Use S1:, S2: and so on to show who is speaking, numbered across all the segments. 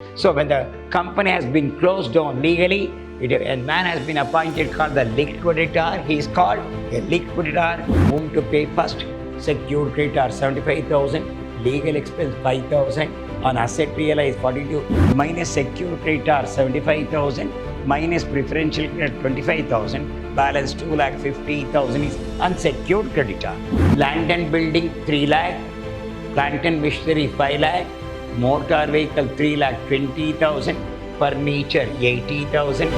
S1: So when the company has been closed down legally, a man has been appointed called the liquidator. He is called a liquidator. Whom to pay first? Secured creditor 75,000, legal expense 5,000, on asset realized 42, minus secured creditor 75,000, minus preferential creditor 25,000, balance 2,50,000 is unsecured creditor. Land and building 3 lakh, plant and machinery 5 lakh, motor vehicle 3,20,000, furniture 80,000.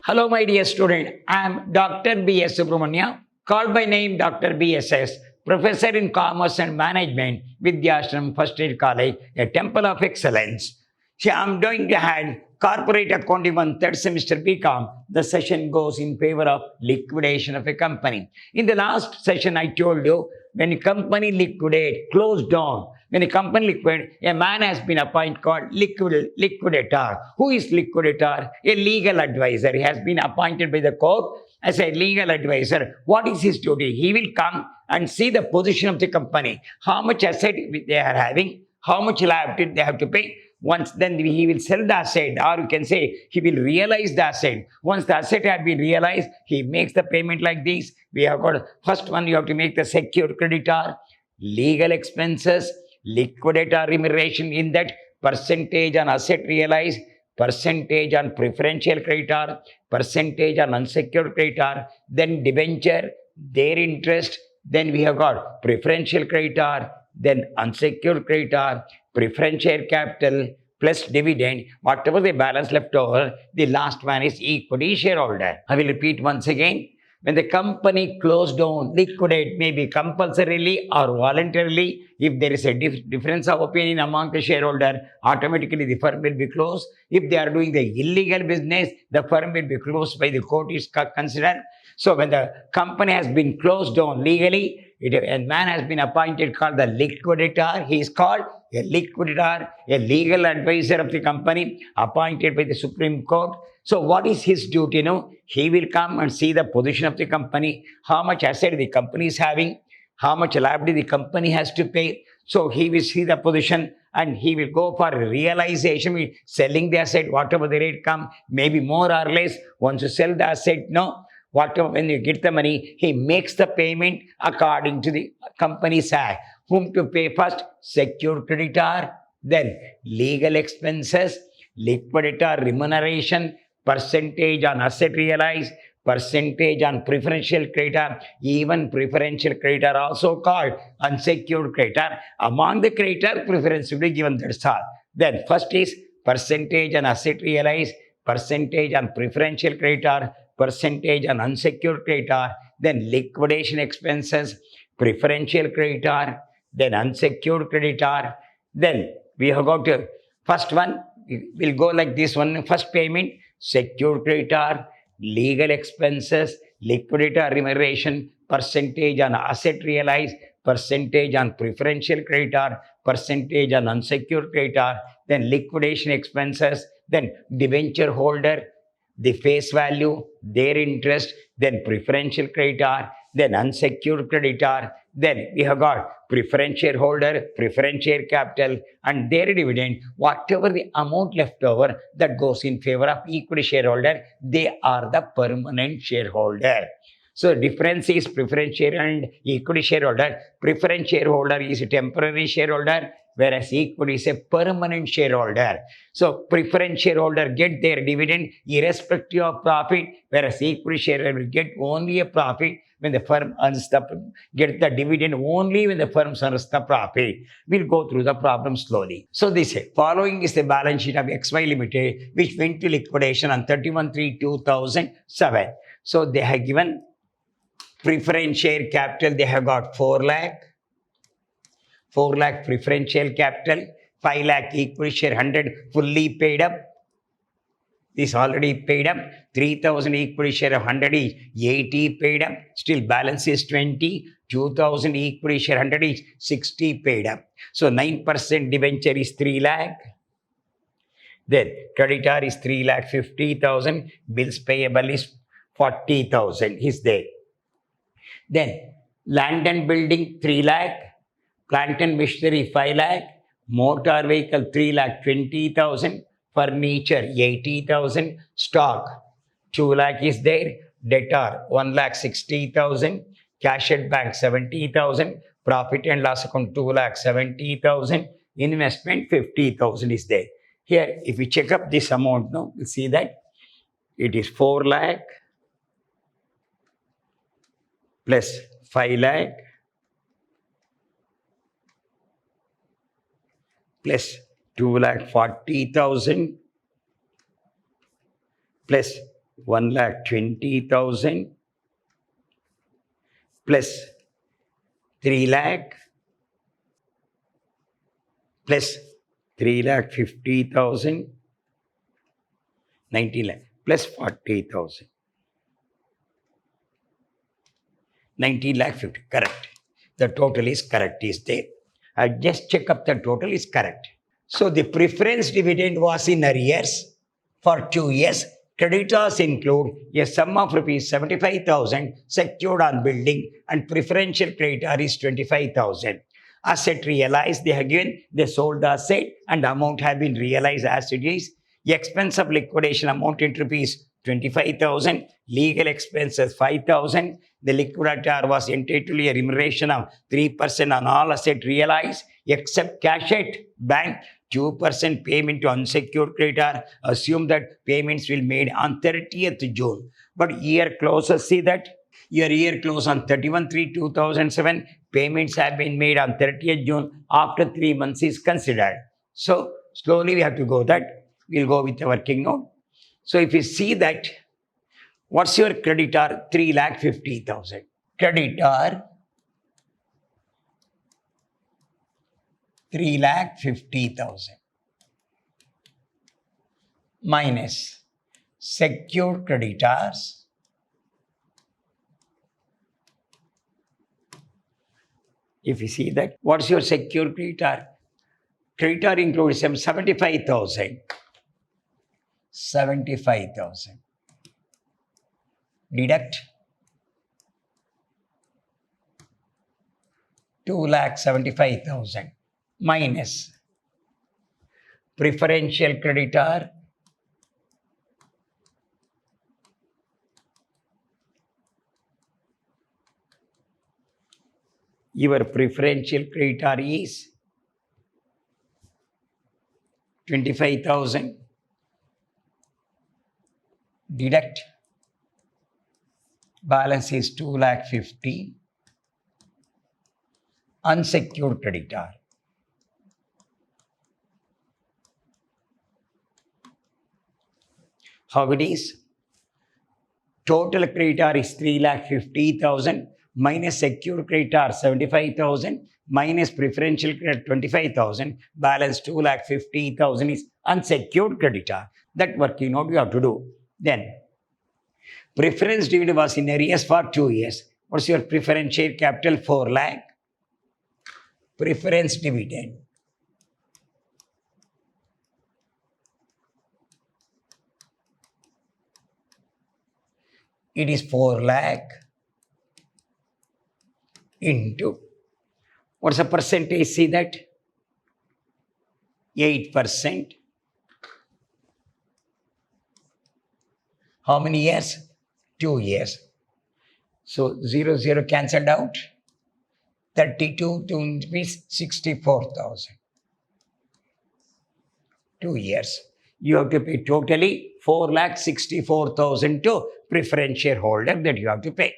S1: Hello my dear student, I am Dr. B.S. Subramania, called by name Dr. B.S.S., Professor in Commerce and Management, Vidyashram First Aid College, a temple of excellence. See, I am going to have Corporate Accounting 1 third semester BCom. The session goes in favor of liquidation of a company. In the last session, I told you, when a company liquidate, closed down, when a company liquidate, a man has been appointed called liquidator. Who is liquidator? A legal advisor. He has been appointed by the court as a legal advisor. What is his duty? He will come and see the position of the company, how much asset they are having, how much liability they have to pay. Once then he will sell the asset, or you can say he will realize the asset. Once the asset had been realized, he makes the payment like this. We have got first one, you have to make the secured creditor, legal expenses, liquidator remuneration, in that percentage on asset realized, percentage on preferential creditor, percentage on unsecured creditor, then debenture, their interest, then we have got preferential creditor, then unsecured creditor, preferential capital plus dividend, whatever the balance left over, the last one is equity shareholder. I will repeat once again. When the company closed down, liquidate, maybe compulsorily or voluntarily, if there is a difference of opinion among the shareholder, automatically the firm will be closed. If they are doing the illegal business, the firm will be closed by the court is considered. So when the company has been closed down legally, a man has been appointed called the liquidator. He is called a liquidator, a legal advisor of the company appointed by the Supreme Court. So what is his duty? He will come and see the position of the company, how much asset the company is having, how much liability the company has to pay. So he will see the position and he will go for realization, selling the asset, whatever the rate come, maybe more or less. Once you sell the asset, whatever, when you get the money, he makes the payment according to the company's act. Whom to pay first? Secured creditor, then legal expenses, liquidator remuneration, percentage on asset realized, percentage on preferential creditor, even preferential creditor also called unsecured creditor. Among the creditor, preference will be given, that's all. Then first is percentage on asset realized, percentage on preferential creditor, percentage on unsecured creditor, then liquidation expenses, preferential creditor, then unsecured creditor. Then we have got to, first one, we'll go like this one. First payment, secured creditor, legal expenses, liquidator remuneration, percentage on asset realized, percentage on preferential creditor, percentage on unsecured creditor, then liquidation expenses, then debenture holder, the face value, their interest, then preferential creditor, then unsecured creditor, then we have got preferential holder, preferential capital, and their dividend. Whatever the amount left over, that goes in favor of equity shareholder. They are the permanent shareholder. So difference is preferential and equity shareholder. Preferential shareholder is a temporary shareholder, whereas equity is a permanent shareholder. So preferential shareholder get their dividend irrespective of profit, whereas equity shareholder will get only a profit when the firm earns get the dividend only when the firm earns the profit. We'll go through the problem slowly. So this following is the balance sheet of XY Limited, which went to liquidation on 31/3/2007. So they have given preference share capital, they have got 4 lakh, 4 lakh preferential capital, 5 lakh equity share 100 fully paid up. This already paid up. 3,000 equity share of 100 is 80 paid up. Still balance is 20. 2,000 equity share 100 is 60 paid up. So 9% debenture is 3 lakh. Then creditor is 3,50,000. Bills payable is 40,000 is there. Then Land and building 3 lakh, plant and machinery 5 lakh, motor vehicle 3 lakh 20,000, furniture 80,000, stock 2 lakh is there, debtor 1 lakh 60,000, cash at bank 70,000, profit and loss account 2 lakh 70,000, investment 50,000 is there. Here, if we check up this amount now, we'll see that it is 4 lakh plus 5 lakh plus 2 lakh 40,000 plus 1 lakh 20,000 plus 3 lakh plus 3 lakh 50,000, 90 lakh plus 40,000. 90 lakh 50, correct. The total is correct, is there. I just check up the total is correct. So the preference dividend was in arrears for 2 years. Creditors include a sum of rupees 75,000 secured on building and preferential creditor is 25,000. Asset realized, they have given, they sold the asset and the amount have been realized as it is. Expense of liquidation amount in rupees 25,000, legal expenses 5,000. The liquidator was entitled to a remuneration of 3% on all asset realized except cash at bank, 2% payment to unsecured creditor. Assume that payments will be made on 30th June. But year closes, see that your year close on 31/3/2007. Payments have been made on 30th June. After 3 months is considered. So slowly we have to go that. We'll go with the working note. So if you see that, what's your creditor? 3,50,000. Creditor 3,50,000 minus secured creditors if you see that, what's your secured creditor? Creditor includes some 75,000. 75,000. Deduct 2,75,000 minus preferential creditor your preferential creditor is 25,000. Deduct balance is 2,50,000. Unsecured creditor how it is? Total creditor is 3,50,000 minus secured creditor 75,000 minus preferential creditor 25,000, balance 2,50,000 is unsecured creditor. That working out you have to do. Then preference dividend was in arrears for 2 years. What's your preference share capital? 4 lakh. Preference dividend it is 4 lakh into, what's the percentage? See that? 8%. How many years? 2 years. So 0, 0 cancelled out. 32 means 64,000. 2 years. You have to pay totally 4,64,000 to preference shareholder that you have to pay.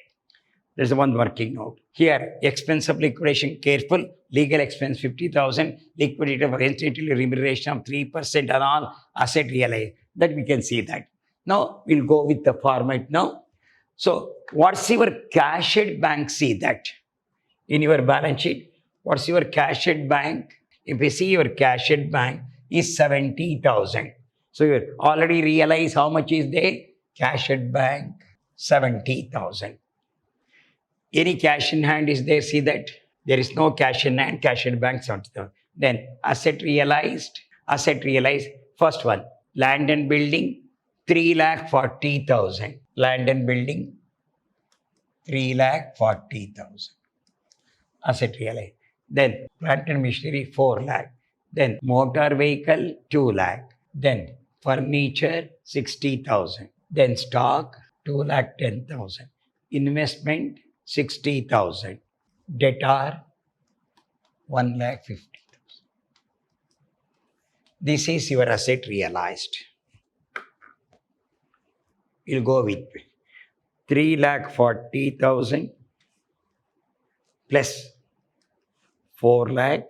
S1: There's one working note. Here, expense of liquidation, careful. Legal expense 50,000. Liquidator for entitled remuneration of 3% on all asset realized. That we can see that. Now, we'll go with the format now. So, what's your cash at bank? See that. In your balance sheet, what's your cash at bank? If you see your cash at bank is 70,000. So you already realize how much is there? Cash at bank 70,000. Any cash in hand is there? See that? There is no cash in hand, cash at bank 70,000. Then asset realized. First one, land and building 3,40,000. Land and building 3,40,000. asset realized. Then plant and machinery 4 lakh. Then motor vehicle 2 lakh. Then furniture 60,000. Then stock 2 lakh 10,000. Investment 60,000. Debtor 1 lakh 50,000. This is your asset realized. You'll go with 3 lakh 40,000 plus 4 lakh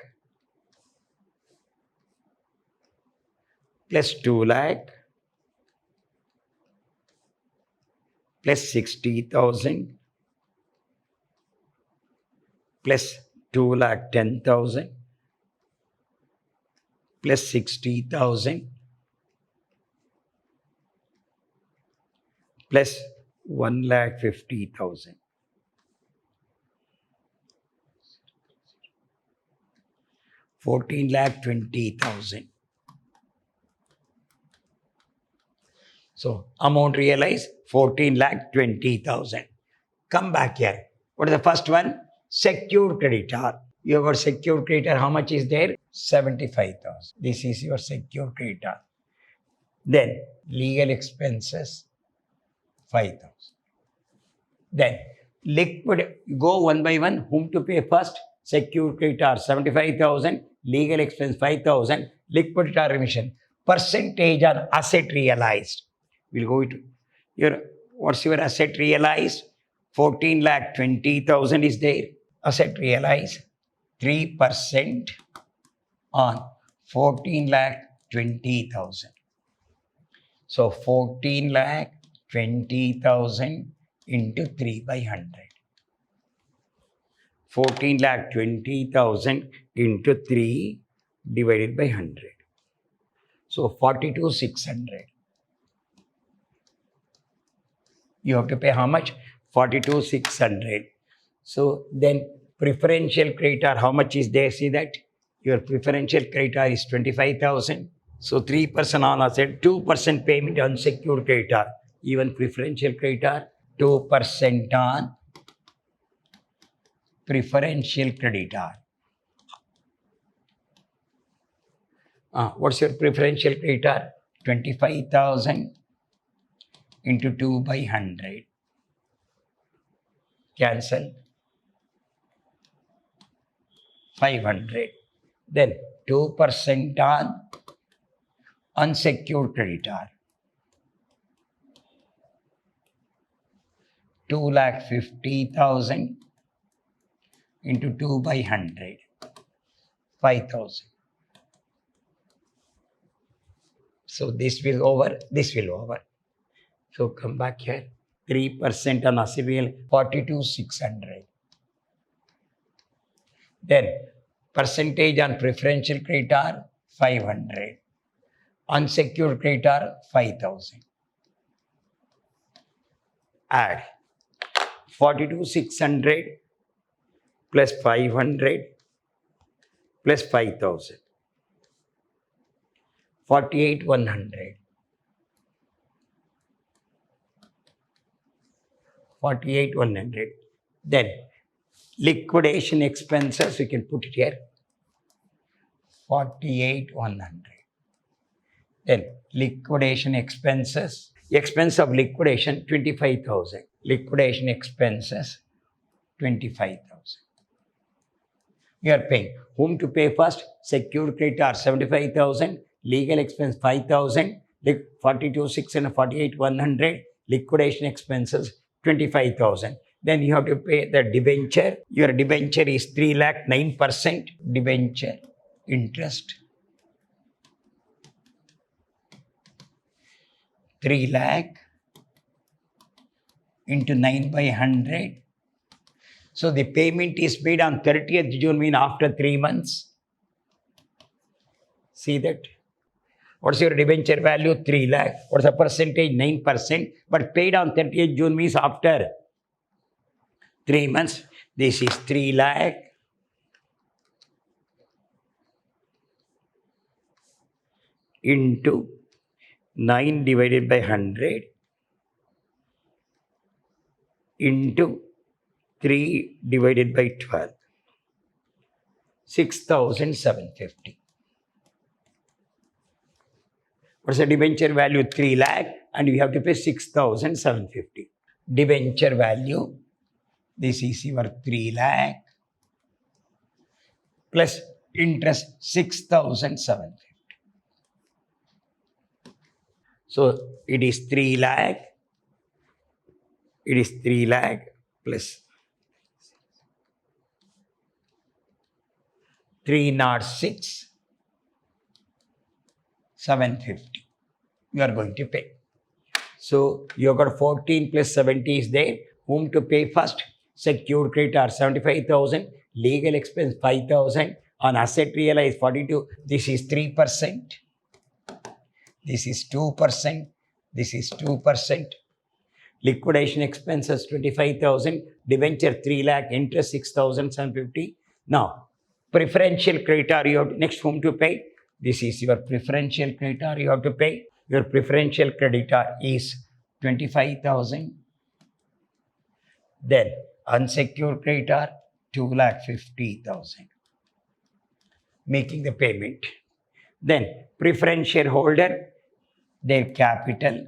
S1: plus 2 lakh plus 60,000 plus 2 lakh 10,000 plus 60,000 plus 1 lakh 50,000. 14 lakh 20,000. So amount realized 14 lakh 20,000. Come back here. What is the first one? Secured creditor. You have got secured creditor. How much is there? 75,000. This is your secured creditor. Then legal expenses 5,000. Then liquid, go one by one. Whom to pay first? Secured creditor 75,000, legal expense 5,000, liquidator remission. Percentage on asset realized. We'll go to your, what's your asset realized? 14 lakh 20,000 is there. Asset realized 3% on 14 lakh 20,000. So 14 lakh 20,000 into 3 by 100. 14 lakh 20,000 into 3 divided by 100. So 42,600. You have to pay how much? 42,600. So then preferential creditor, how much is there? See that? Your preferential creditor is 25,000. So 3% on asset, 2% payment on secured creditor. Even preferential creditor, 2% on preferential creditor. What's your preferential creditor? 25,000 into 2 by 100. Cancel. 500. Then 2% on unsecured creditor. 2,50,000 into 2 by 100. 5,000. So this will over, this will over. So come back here. 3% on asset real 42,600. Then percentage on preferential creditor 500. Unsecured creditor 5,000. Add 42,600 plus 500 plus 5,000. 48,100. 48,100. Then liquidation expenses, we can put it here. 48,100. Then liquidation expenses, expense of liquidation 25,000. Liquidation expenses 25,000. You are paying. Whom to pay first? Secured creditor 75,000, legal expense 5,000, 42,600, 48,100, liquidation expenses 25,000. Then you have to pay the debenture. Your debenture is 3 lakh 9%. Debenture interest 3 lakh into 9 by 100. So the payment is paid on 30th June, mean after 3 months. See that? What's your debenture value? 3 lakh. What's the percentage? 9%. But paid on 30th June means after 3 months. This is 3 lakh into 9 divided by 100 into 3 divided by 12. 6,750. What's the debenture value? 3 lakh, and we have to pay 6,750. Debenture value, this is your 3 lakh plus interest 6,750. So it is 3 lakh. It is 3 lakh plus 306, 750. You are going to pay. So you have got 14 plus 70 is there. Whom to pay first? Secured creditor 75,000. Legal expense 5,000. On asset realized 42. This is 3%. This is 2%. This is 2%. Liquidation expenses 25,000. Debenture 3 lakh. Interest 6,750. Now, preferential creditor, you have next whom to pay? This is your preferential creditor you have to pay. Your preferential creditor is 25,000. Then unsecured creditor 2,50,000. Making the payment. Then preference shareholder, their capital.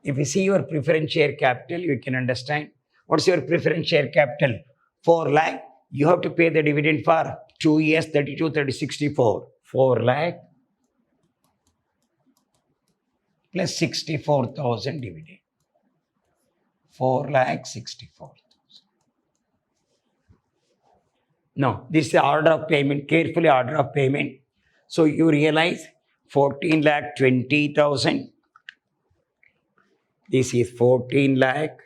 S1: If you see your preference share capital, you can understand. What's your preference share capital? 4 lakh. You have to pay the dividend for 2 years, 32, 30, 64. 4 lakh plus 64,000 dividend. 4 lakh 64,000. No, this is the order of payment, carefully order of payment. So you realize 14 lakh 20,000. This is 14 lakh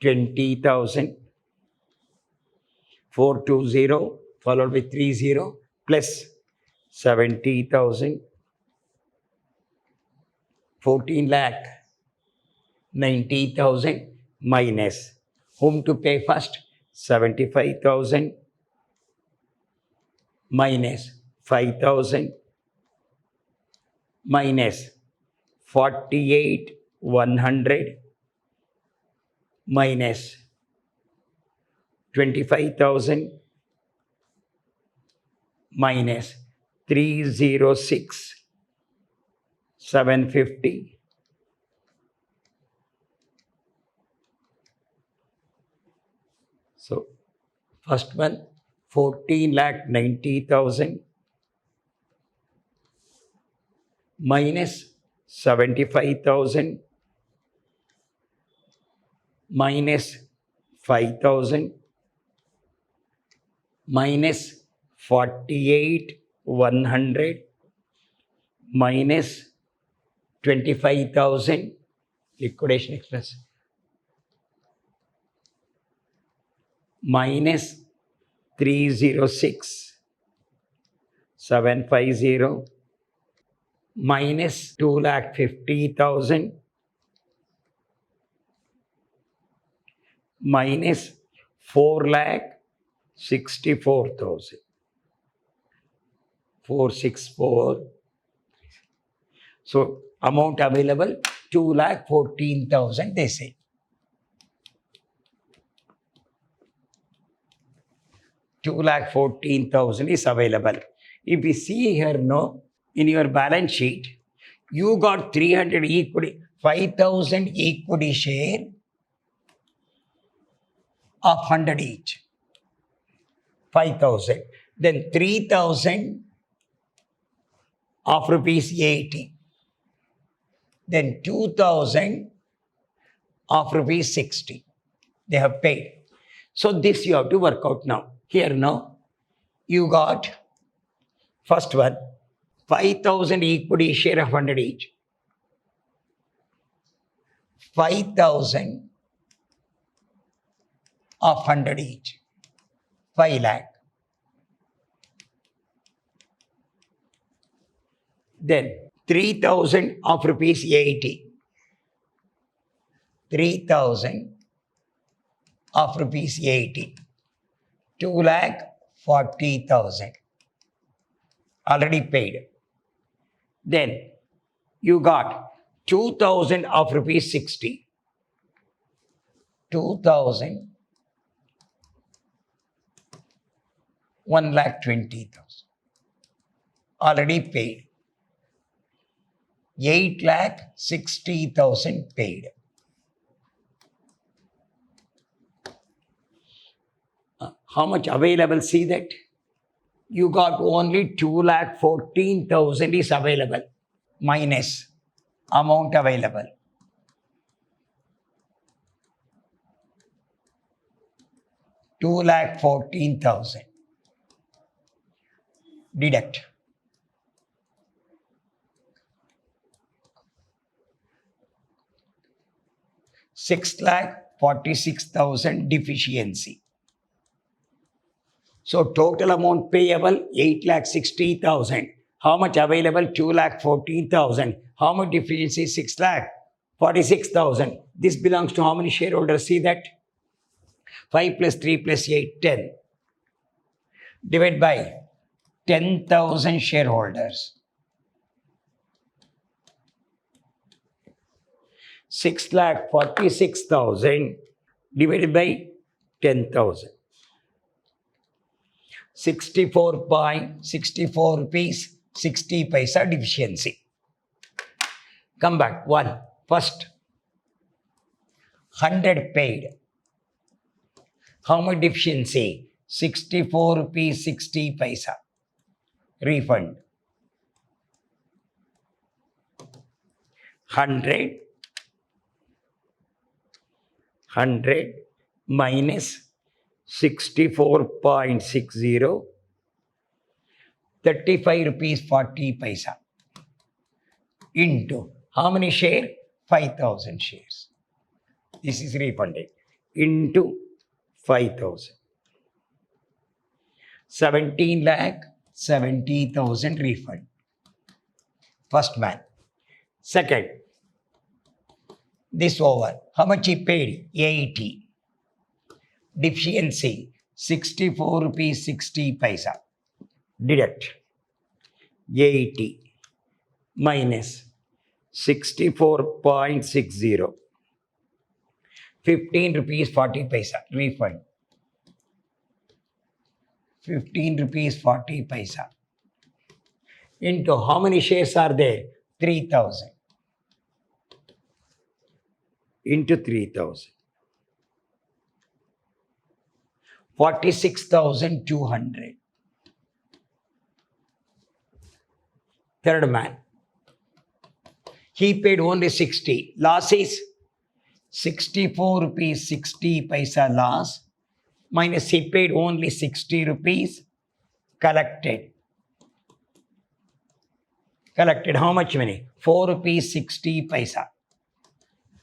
S1: 20,000. 420 followed by 30 plus 70,000. 14 lakh 90,000 minus whom to pay first? 75,000 minus 5,000 minus 48,100 minus 25,000 minus 306,750 So first one 14,90,000 minus 75,000 minus 5,000 minus 48,100 minus 25,000 liquidation expense minus 306,750 minus 2,50,000 minus 4,64,000. 464. So amount available 2,14,000 they say. 2,14,000 is available. If you see here, no, in your balance sheet, you got 300 equity, 5,000 equity share of 100 each. 5,000. Then 3,000 of rupees 80. Then 2,000 of rupees 60. They have paid. So this you have to work out now. Here now, you got first one, 5,000 equity share of 100 each. 5,000 of 100 each. 5 lakh. Then 3,000 of rupees 80. 3,000 of rupees 80. 2,40,000 already paid. Then you got 2,000 of rupees 60. 2,000 1,20,000. Already paid. 8,60,000 paid. How much available? See that? You got only 2,14,000 is available. Minus amount available. $2,14,000. Deduct. $6,46,000 deficiency. So total amount payable 8,60,000. How much available? 2,14,000. How much deficiency? 6,46,000. This belongs to how many shareholders? See that? 5 plus 3 plus 8, 10. Divide by 10,000 shareholders. 6,46,000 divided by 10,000. 64.64 rupees 60 paisa deficiency. Come back. One. First. 100 paid. How much deficiency? 64 rupees 60 paisa. Refund. 100 minus 64.60, 35 rupees 40 paisa into how many share? 5,000 shares. This is refunded into 5,000. 17,70,000 refund. First man. Second. This over. How much he paid? 80. Deficiency 64 rupees 60 paisa. Deduct 80 minus 64.60. 15 rupees 40 paisa. Refund. 15 rupees 40 paisa. Into how many shares are there? 3,000. Into 3,000. 46,200. Third man. He paid only 60. Loss is 64 rupees 60 paisa loss minus he paid only 60 rupees collected. Collected how much money? 4 rupees 60 paisa.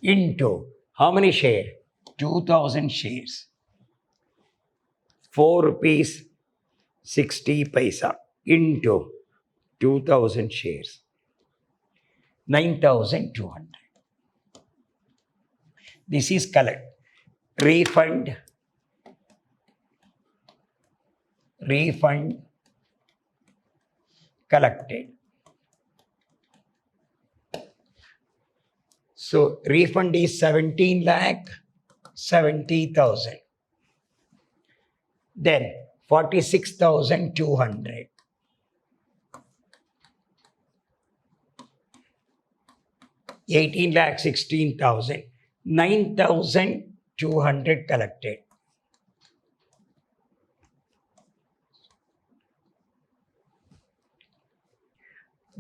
S1: Into how many shares? 2,000 shares. 4 rupees 60 paisa into 2,000 shares. 9,200. This is collect. Refund. Collected. So refund is 17,70,000. Then 46,200. 18,16,000. 9,200 collected.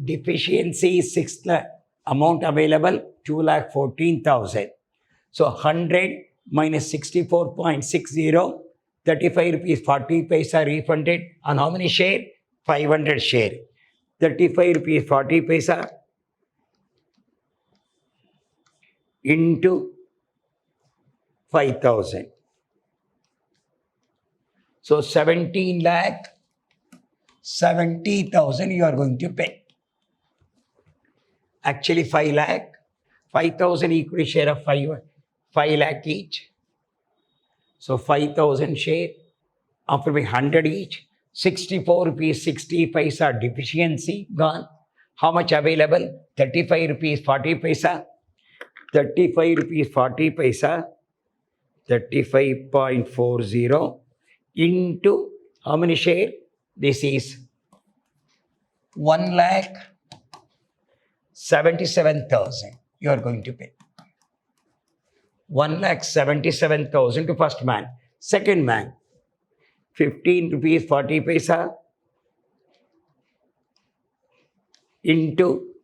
S1: Deficiency is 6 lakh. Amount available 2,14,000. So 100 minus 64.60, 35 rupees 40 paisa refunded on how many share? 500 share. 35 rupees 40 paisa into 5,000. So 17,70,000 you are going to pay. Actually 5 lakh. 5,000 equity share of 5 lakh each. So 5,000 share after 100 each. 64 rupees 60 paisa deficiency gone. How much available? 35 rupees 40 paisa. 35 rupees 40 paisa. 35.40 into How many share? This is 1,77,000 you are going to pay. 1,77,000 to first man. Second man, 15 rupees 40 paisa into,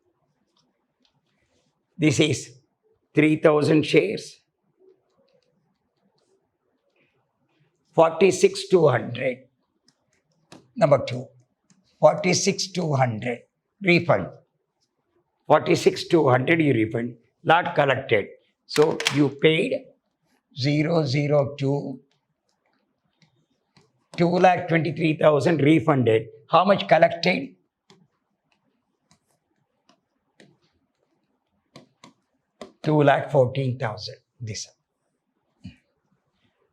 S1: this is 3,000 shares, 46,200. Number 2, 46,200 refund. 46,200 you refund. Lot collected. So you paid 002, 2,23,000 refunded. How much collected? 2,14,000. This.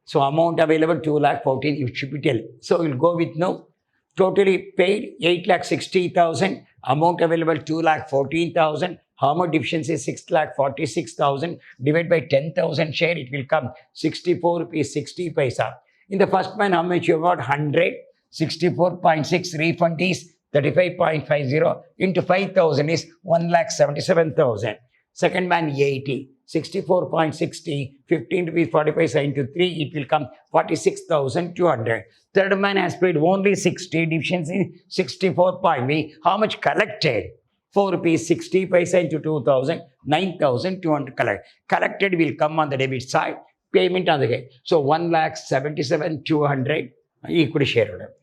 S1: So amount available 2,14,000 you should be tell. So we'll go with no. Totally paid 8,60,000. Amount available 2,14,000. How much deficiency? 6,46,000 divided by 10,000 share. It will come 64 rupees 60 paisa. In the first man, how much you got? 100. 64.6 refund is 35.50 into 5,000 is 1,77,000. Second man 80. 64.60, 15 rupees 40 paisa into 3, it will come 46,200. Third man has paid only 60, deficiency 64.3. How much collected? 4 rupees 60 paisa into 2,000, 9,200 collect. Collected will come on the debit side, payment on the head. So 1,77,200 equity shareholder.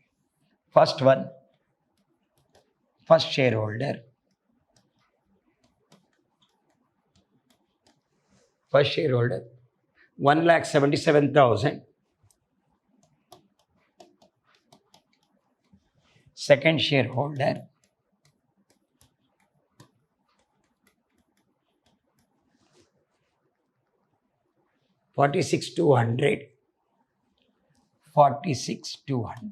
S1: First one, first shareholder. First shareholder, 1,77,000. Second shareholder, 46,200. 46,200.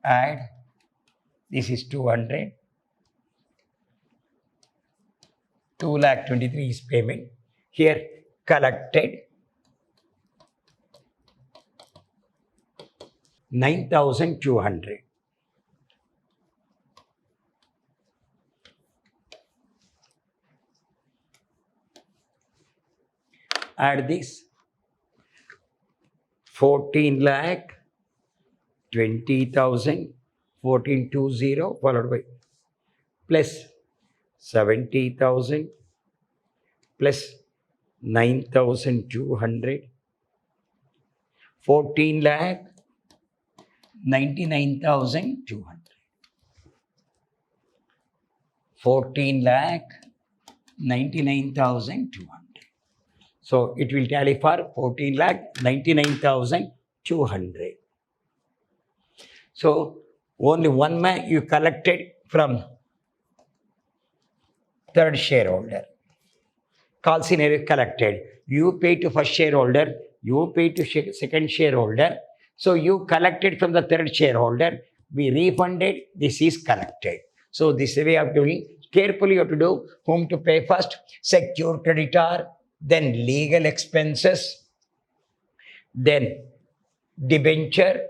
S1: Add, this is 200. 2,23,000 is payment. Here collected 9,200. Add this 14,20,000, 14,20 followed by plus 70,000 plus 9,200, 14,99,200. 14,99,200. So it will tally for 14,99,200. So only one man you collected from third shareholder. Call scenario collected. You pay to first shareholder, you pay to second shareholder. So you collected from the third shareholder, we refunded, this is collected. So this is the way of doing. Carefully you have to do whom to pay first, secure creditor, then legal expenses, then debenture.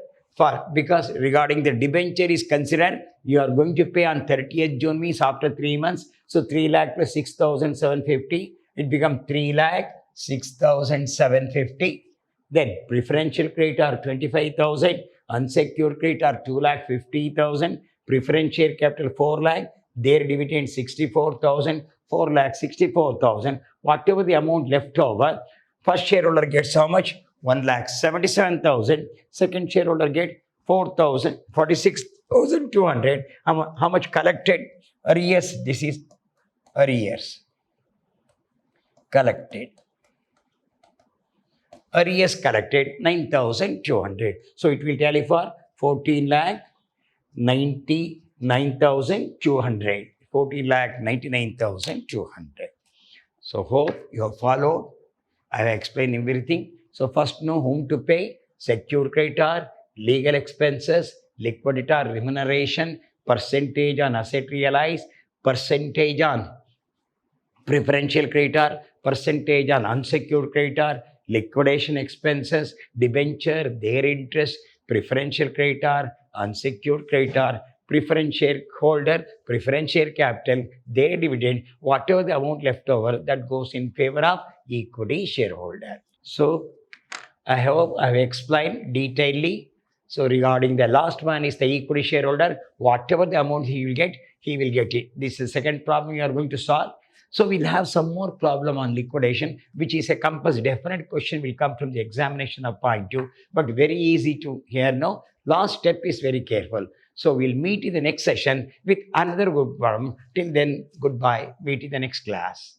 S1: Because regarding the debenture is considered, you are going to pay on 30th June means after 3 months. So 3 lakh plus 6,750, it becomes 3 lakh 6,750. Then preferential creditor 25,000, unsecured creditor 2 lakh 50,000, preference share capital 4 lakh, their dividend 64,000, 4 lakh 64,000. Whatever the amount left over, first shareholder gets how much? 1,77,000. Second shareholder get 4,000, 46,200. How much collected? Arrears. This is arrears. Collected. Arrears collected 9,200. So it will tally for 14,99,200. 14,99,200. So hope you have followed. I have explained everything. So first know whom to pay, secure creditor, legal expenses, liquidator remuneration, percentage on asset realized, percentage on preferential creditor, percentage on unsecured creditor, liquidation expenses, debenture, their interest, preferential creditor, unsecured creditor, preference shareholder, preference share capital, their dividend, whatever the amount left over, that goes in favor of equity shareholder. So I hope I've explained detailedly. So regarding the last one is the equity shareholder, whatever the amount he will get it. This is the second problem you are going to solve. So we'll have some more problem on liquidation, which is a compass definite question will come from the examination of point two, but very easy to hear now. Last step is very careful. So we'll meet in the next session with another good problem. Till then, goodbye. Meet in the next class.